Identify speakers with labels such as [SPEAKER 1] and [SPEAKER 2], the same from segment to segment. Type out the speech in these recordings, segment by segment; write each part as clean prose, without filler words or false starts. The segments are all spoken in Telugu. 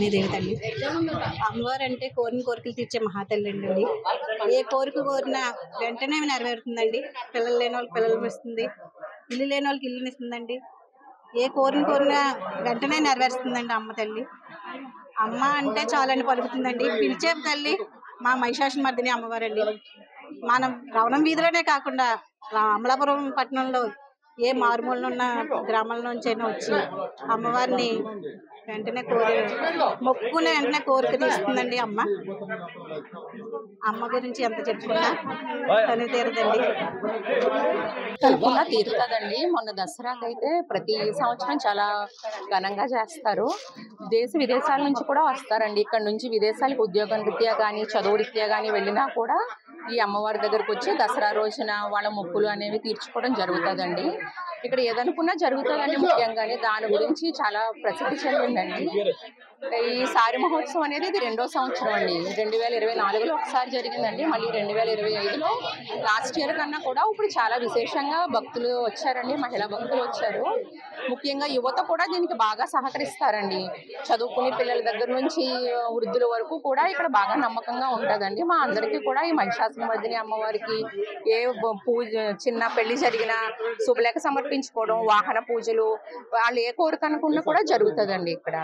[SPEAKER 1] లక్ష్మీదేవి తల్లి. అమ్మవారు అంటే కోరిన కోరికలు తీర్చే మహాతల్లి అండి. ఏ కోరిక కోరినా వెంటనే నెరవేరుతుందండి. పిల్లలు లేని వాళ్ళకి పిల్లలు ఇస్తుంది, ఇల్లు లేని వాళ్ళకి ఇల్లుని ఇస్తుందండి. ఏ కోరినా వెంటనే నెరవేరుస్తుందండి అమ్మ తల్లి. అమ్మ అంటే చాలని పలుకుతుందండి. పిలిచే తల్లి మా మహిషాసురమర్దిని అమ్మవారండి. మనం రవణం వీధిలోనే కాకుండా అమలాపురం పట్టణంలో ఏ మారుమూలన ఉన్న గ్రామాల నుంచి అయినా వచ్చి అమ్మవారిని వెంటనే మొక్కుకునే వెంటనే కోరిక తీస్తుందండి అమ్మ. అమ్మ గురించి ఎంత చెప్పుకున్నా తను తీరదండి.
[SPEAKER 2] తప్పకుండా తీరుతుందండి. మొన్న దసరాకైతే ప్రతి సంవత్సరం చాలా ఘనంగా చేస్తారు. దేశ విదేశాల నుంచి కూడా వస్తారండి. ఇక్కడ నుంచి విదేశాలకు ఉద్యోగం రీత్యా కానీ చదువు రీత్యా కానీ వెళ్ళినా కూడా ఈ అమ్మవారి దగ్గరకు వచ్చి దసరా రోజున వాళ్ళ మొక్కులు అనేవి తీర్చుకోవడం జరుగుతుందండి. ఇక్కడ ఏదనుకున్నా జరుగుతుందండి. ముఖ్యంగానే దాని గురించి చాలా ప్రసిద్ధి చెందిందండి. ఈ సారి మహోత్సవం అనేది ఇది 2వ సంవత్సరం అండి. 2024లో ఒకసారి జరిగిందండి. మళ్ళీ 2025లో లాస్ట్ ఇయర్ కన్నా కూడా ఇప్పుడు చాలా విశేషంగా భక్తులు వచ్చారండి. మహిళా భక్తులు వచ్చారు. ముఖ్యంగా యువత కూడా దీనికి బాగా సహకరిస్తారండి. చదువుకునే పిల్లల దగ్గర నుంచి వృద్ధుల వరకు కూడా ఇక్కడ బాగా నమ్మకంగా ఉంటుందండి. మా అందరికీ కూడా ఈ మహిషాసురమర్దిని అమ్మవారికి ఏ పూజ, చిన్న పెళ్లి జరిగినా శుభలేఖ సమర్పించుకోవడం, వాహన పూజలు, వాళ్ళు ఏ కోరిక అనుకున్నా కూడా జరుగుతుందండి ఇక్కడ.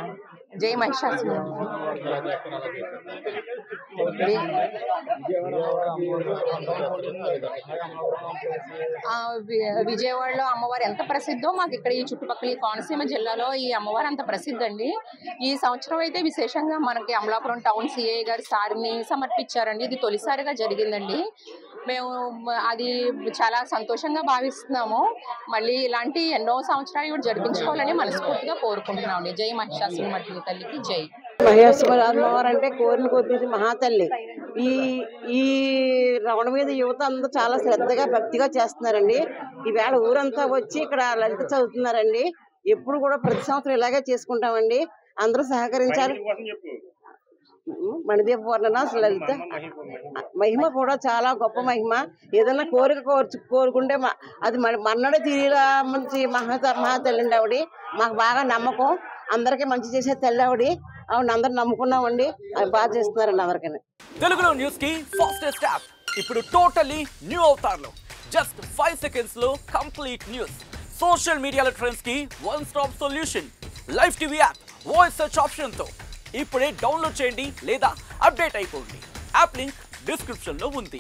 [SPEAKER 2] జై మహిషాసురం. విజయవాడలో అమ్మవారు ఎంత ప్రసిద్ధో మాకు ఇక్కడ ఈ చుట్టుపక్కల ఈ కోనసీమ జిల్లాలో ఈ అమ్మవారు అంత ప్రసిద్ధి అండి. ఈ సంవత్సరం అయితే విశేషంగా మనకి అమలాపురం టౌన్ సిఐ గారు సారిని సమర్పించారండి. ఇది తొలిసారిగా జరిగిందండి. మేము అది చాలా సంతోషంగా భావిస్తున్నాము. మళ్ళీ ఇలాంటి ఎన్నో సంవత్సరాలు కూడా జరిపించుకోవాలని మనస్ఫూర్తిగా కోరుకుంటున్నామండి. జై మహిషాసురమర్దిని తల్లికి జై.
[SPEAKER 3] మహిషాసురమ్మవారు అంటే కోరిన కోరిక మహాతల్లి. ఈ రవణ మీద యువత అందరూ చాలా శ్రద్ధగా భక్తిగా చేస్తున్నారండి. ఈవేళ ఊరంతా వచ్చి ఇక్కడ లలిత చదువుతున్నారండి. ఎప్పుడు కూడా ప్రతి సంవత్సరం ఇలాగే చేసుకుంటామండి. అందరూ సహకరించాలి. మణిదీప వర్ణన లలిత మహిమ కూడా చాలా గొప్ప మహిమ. ఏదైనా కోరిక కోరుకుంటే అది మన్నడ తీరిలా మంచి మహాతల్లి అండి ఆవిడ. మాకు బాగా నమ్మకం. అందరికీ మంచి చేసే తల్లి ఆవిడ. ఆవిడ అందరు నమ్ముకున్నామండి. అది బాగా చేస్తున్నారండి అందరికీ.
[SPEAKER 4] తెలుగులో న్యూస్ కి ఫాస్టెస్ట్ యాప్ ఇప్పుడు టోటల్లీ న్యూ అవతార్లో జస్ట్ 5 seconds లో కంప్లీట్ న్యూస్. సోషల్ మీడియాలో ట్రెండ్స్ కి one stop solution. Live TV app voice search option తో ఇప్పుడే డౌన్లోడ్ చేయండి లేదా అప్డేట్ అయిపోండి. యాప్ లింక్ డిస్క్రిప్షన్ లో ఉంది.